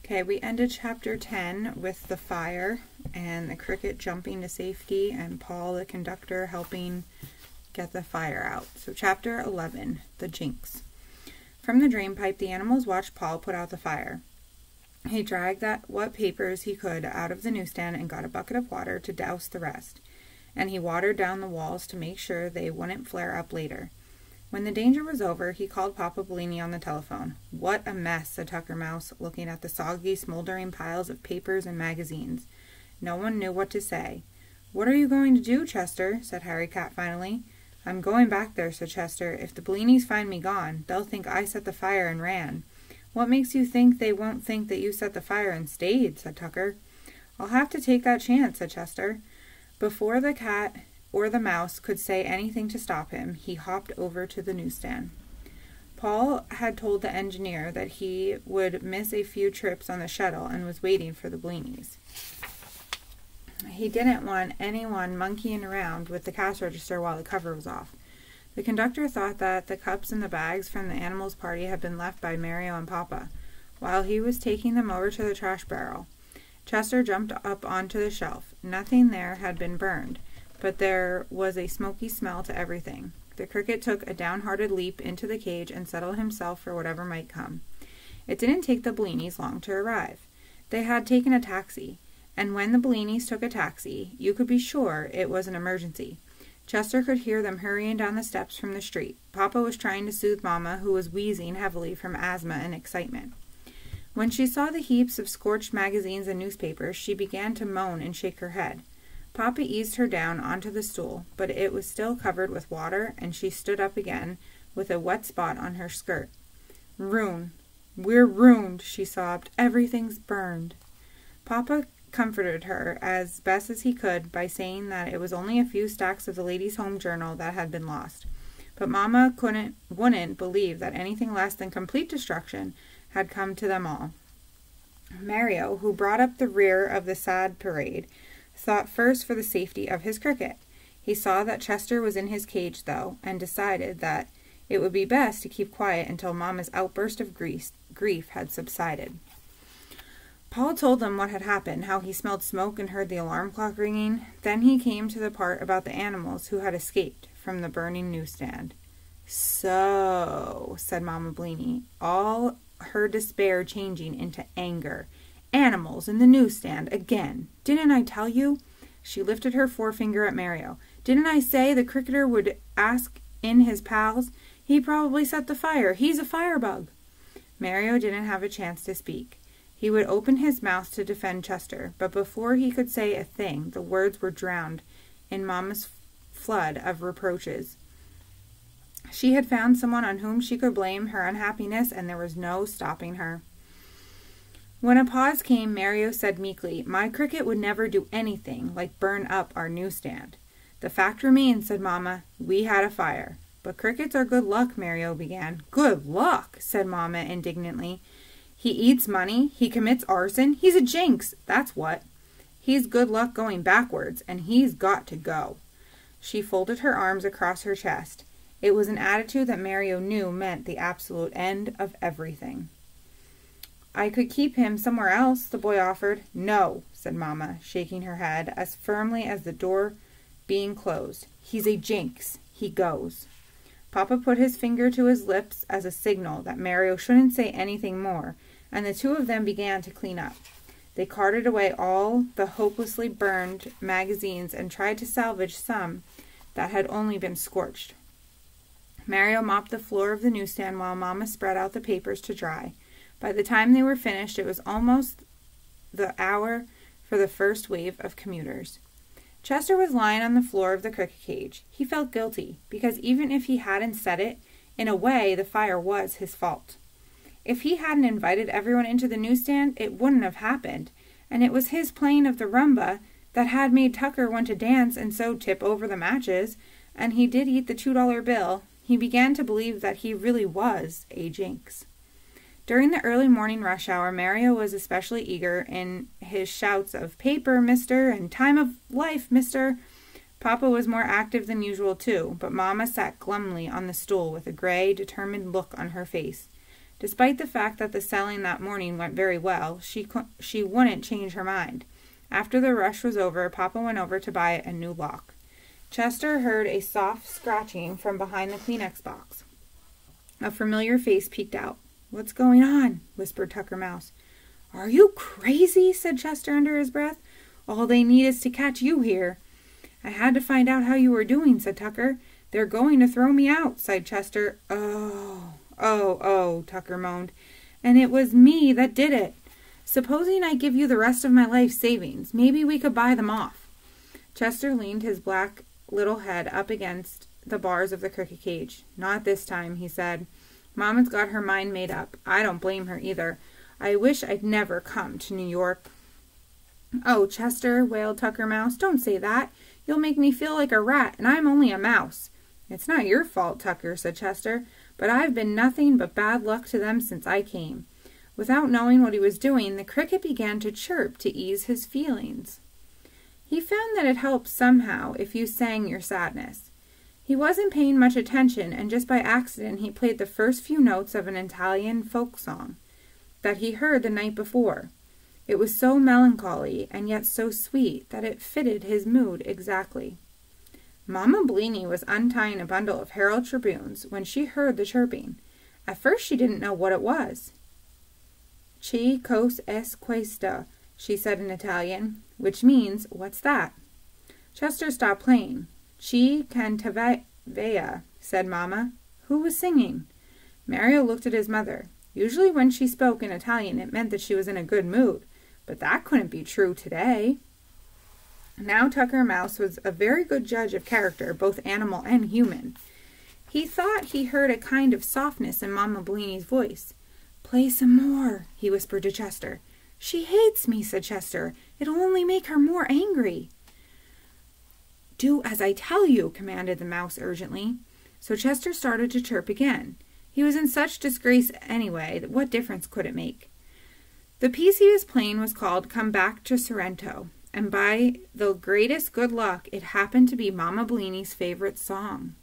Okay, we ended chapter 10 with the fire and the cricket jumping to safety and Paul, the conductor, helping get the fire out. So chapter 11, the jinx. From the drain pipe, the animals watched Paul put out the fire. He dragged what papers he could out of the newsstand and got a bucket of water to douse the rest. And he watered down the walls to make sure they wouldn't flare up later. When the danger was over, he called Papa Bellini on the telephone. "What a mess," said Tucker Mouse, looking at the soggy, smoldering piles of papers and magazines. No one knew what to say. "What are you going to do, Chester?" said Harry Cat finally. "I'm going back there," said Chester. "If the Bellinis find me gone, they'll think I set the fire and ran." "What makes you think they won't think that you set the fire and stayed?" said Tucker. "I'll have to take that chance," said Chester. Before the cat or the mouse could say anything to stop him, he hopped over to the newsstand. Paul had told the engineer that he would miss a few trips on the shuttle and was waiting for the Bellinis. He didn't want anyone monkeying around with the cash register while the cover was off. The conductor thought that the cups and the bags from the animals' party had been left by Mario and Papa, while he was taking them over to the trash barrel. Chester jumped up onto the shelf. Nothing there had been burned, but there was a smoky smell to everything. The cricket took a downhearted leap into the cage and settled himself for whatever might come. It didn't take the Bellinis long to arrive. They had taken a taxi, and when the Bellinis took a taxi, you could be sure it was an emergency. Chester could hear them hurrying down the steps from the street. Papa was trying to soothe Mama, who was wheezing heavily from asthma and excitement. When she saw the heaps of scorched magazines and newspapers, she began to moan and shake her head. Papa eased her down onto the stool, but it was still covered with water, and she stood up again with a wet spot on her skirt. "Ruined. We're ruined," she sobbed. "Everything's burned." Papa comforted her as best as he could by saying that it was only a few stacks of the Ladies' Home Journal that had been lost. But Mama wouldn't believe that anything less than complete destruction had come to them all. Mario, who brought up the rear of the sad parade, thought first for the safety of his cricket. He saw that Chester was in his cage, though, and decided that it would be best to keep quiet until Mama's outburst of grief had subsided. Paul told them what had happened, how he smelled smoke and heard the alarm clock ringing. Then he came to the part about the animals who had escaped from the burning newsstand. "So," said Mama Bellini, all her despair changing into anger. "Animals in the newsstand again. Didn't I tell you?" She lifted her forefinger at Mario. "Didn't I say the cricketer would ask in his pals? He probably set the fire. He's a firebug." Mario didn't have a chance to speak. He would open his mouth to defend Chester, but before he could say a thing, the words were drowned in Mama's flood of reproaches. She had found someone on whom she could blame her unhappiness, and there was no stopping her. When a pause came, Mario said meekly, "My cricket would never do anything like burn up our newsstand." "The fact remains," said Mama, "we had a fire." "But crickets are good luck," Mario began. "Good luck," said Mama indignantly. "He eats money, he commits arson, he's a jinx, that's what. He's good luck going backwards, and he's got to go." She folded her arms across her chest. It was an attitude that Mario knew meant the absolute end of everything. "I could keep him somewhere else," the boy offered. "No," said Mama, shaking her head as firmly as the door being closed. "He's a jinx. He goes." Papa put his finger to his lips as a signal that Mario shouldn't say anything more, and the two of them began to clean up. They carted away all the hopelessly burned magazines and tried to salvage some that had only been scorched. Mario mopped the floor of the newsstand while Mama spread out the papers to dry. By the time they were finished, it was almost the hour for the first wave of commuters. Chester was lying on the floor of the cricket cage. He felt guilty, because even if he hadn't set it, in a way the fire was his fault. If he hadn't invited everyone into the newsstand, it wouldn't have happened, and it was his playing of the rumba that had made Tucker want to dance and so tip over the matches, and he did eat the $2 bill. He began to believe that he really was a jinx. During the early morning rush hour, Mario was especially eager in his shouts of "Paper, mister," and "Time of life, mister." Papa was more active than usual, too, but Mama sat glumly on the stool with a gray, determined look on her face. Despite the fact that the selling that morning went very well, she wouldn't change her mind. After the rush was over, Papa went over to buy a new lock. Chester heard a soft scratching from behind the Kleenex box. A familiar face peeked out. "What's going on?" whispered Tucker Mouse. "Are you crazy?" said Chester under his breath. "All they need is to catch you here." "I had to find out how you were doing," said Tucker. "They're going to throw me out," sighed Chester. Oh, Tucker moaned. "And it was me that did it. Supposing I give you the rest of my life savings, maybe we could buy them off." Chester leaned his black little head up against the bars of the cricket cage. "Not this time," he said. "Mama's got her mind made up. I don't blame her either. I wish I'd never come to New York." "Oh, Chester," wailed Tucker Mouse, "don't say that. You'll make me feel like a rat, and I'm only a mouse." "It's not your fault, Tucker," said Chester, "but I've been nothing but bad luck to them since I came." Without knowing what he was doing, the cricket began to chirp to ease his feelings. He found that it helped somehow if you sang your sadness. He wasn't paying much attention, and just by accident he played the first few notes of an Italian folk song that he heard the night before. It was so melancholy and yet so sweet that it fitted his mood exactly. Mama Bleeny was untying a bundle of Herald Tribunes when she heard the chirping. At first she didn't know what it was. "Che cos es questa?" she said in Italian, which means, "What's that?" Chester stopped playing. "Chi cantavea," said Mama. "Who was singing?" Mario looked at his mother. Usually when she spoke in Italian it meant that she was in a good mood, but that couldn't be true today. Now Tucker Mouse was a very good judge of character, both animal and human. He thought he heard a kind of softness in Mama Bleeny's voice. "Play some more," he whispered to Chester. "She hates me," said Chester. "It'll only make her more angry." "Do as I tell you," commanded the mouse urgently. So Chester started to chirp again. He was in such disgrace anyway, that what difference could it make? The piece he was playing was called "Come Back to Sorrento," and by the greatest good luck it happened to be Mama Bleeny's favorite song.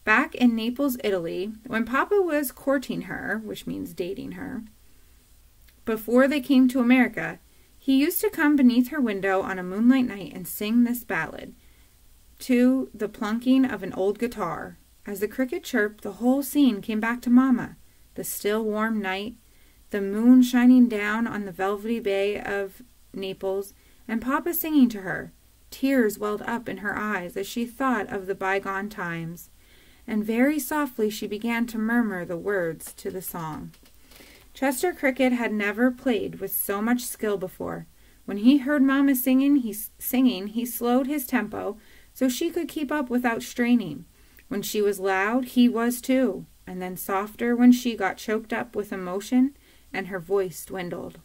Back in Naples, Italy, when Papa was courting her, which means dating her, before they came to America, he used to come beneath her window on a moonlight night and sing this ballad, to the plunking of an old guitar. As the cricket chirped, the whole scene came back to Mama. The still, warm night, the moon shining down on the velvety bay of Naples, and Papa singing to her. Tears welled up in her eyes as she thought of the bygone times, and very softly she began to murmur the words to the song. Chester Cricket had never played with so much skill before. When he heard Mama singing, he slowed his tempo so she could keep up without straining. When she was loud, he was too, and then softer when she got choked up with emotion and her voice dwindled.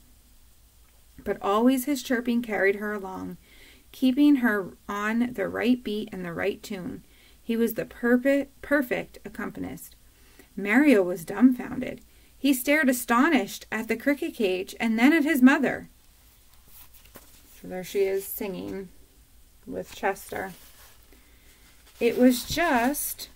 But always his chirping carried her along, keeping her on the right beat and the right tune. He was the perfect accompanist. Mario was dumbfounded. He stared astonished at the cricket cage and then at his mother. So there she is singing with Chester. It was just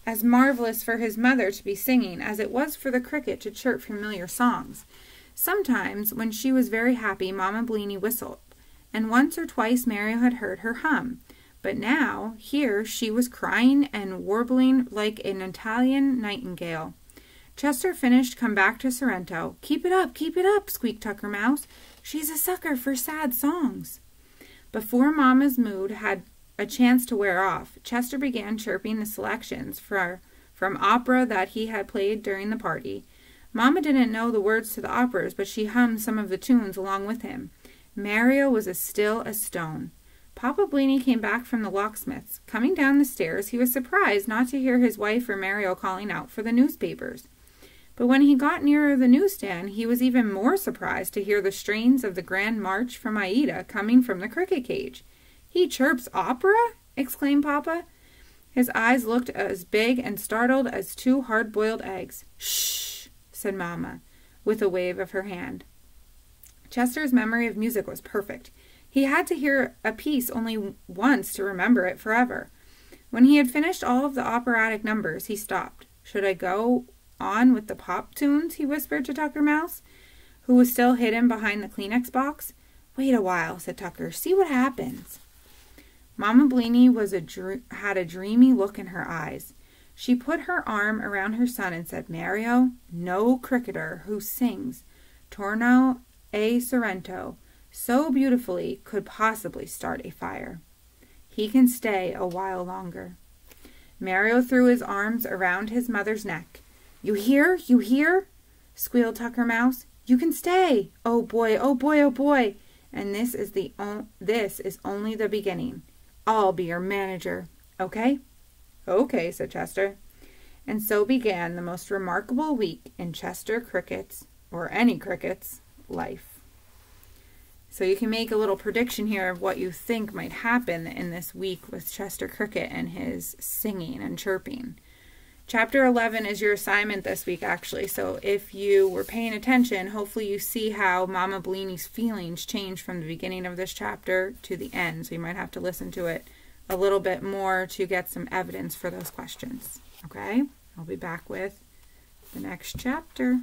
as marvelous for his mother to be singing as it was for the cricket to chirp familiar songs. Sometimes, when she was very happy, Mama Bleeny whistled, and once or twice Mario had heard her hum. But now, here she was crying and warbling like an Italian nightingale. Chester finished "Come Back to Sorrento." Keep it up, squeaked Tucker Mouse. "She's a sucker for sad songs." Before Mama's mood had a chance to wear off, Chester began chirping the selections from opera that he had played during the party. Mama didn't know the words to the operas, but she hummed some of the tunes along with him. Mario was as still as stone. Papa Bleeny came back from the locksmith's. Coming down the stairs, he was surprised not to hear his wife or Mario calling out for the newspapers. But when he got nearer the newsstand, he was even more surprised to hear the strains of the Grand March from Aida coming from the cricket cage. "He chirps opera?" exclaimed Papa. His eyes looked as big and startled as two hard-boiled eggs. "Shh!" said Mama, with a wave of her hand. Chester's memory of music was perfect. He had to hear a piece only once to remember it forever. When he had finished all of the operatic numbers, he stopped. Should I go on with the pop tunes? He whispered to Tucker Mouse, who was still hidden behind the Kleenex box. Wait a while, said Tucker. See what happens. Mama Blaney had a dreamy look in her eyes. She put her arm around her son and said, Mario, no cricketer who sings Torno e Sorrento so beautifully could possibly start a fire. He can stay a while longer. Mario threw his arms around his mother's neck. You hear? You hear? Squealed Tucker Mouse. You can stay. Oh boy, oh boy, oh boy. And this is only the beginning. I'll be your manager. Okay? Okay, said Chester. And so began the most remarkable week in Chester Cricket's, or any cricket's, life. So you can make a little prediction here of what you think might happen in this week with Chester Cricket and his singing and chirping. Chapter 11 is your assignment this week, actually. So if you were paying attention, hopefully you see how Mama Blaney's feelings change from the beginning of this chapter to the end. So you might have to listen to it a little bit more to get some evidence for those questions. Okay? I'll be back with the next chapter.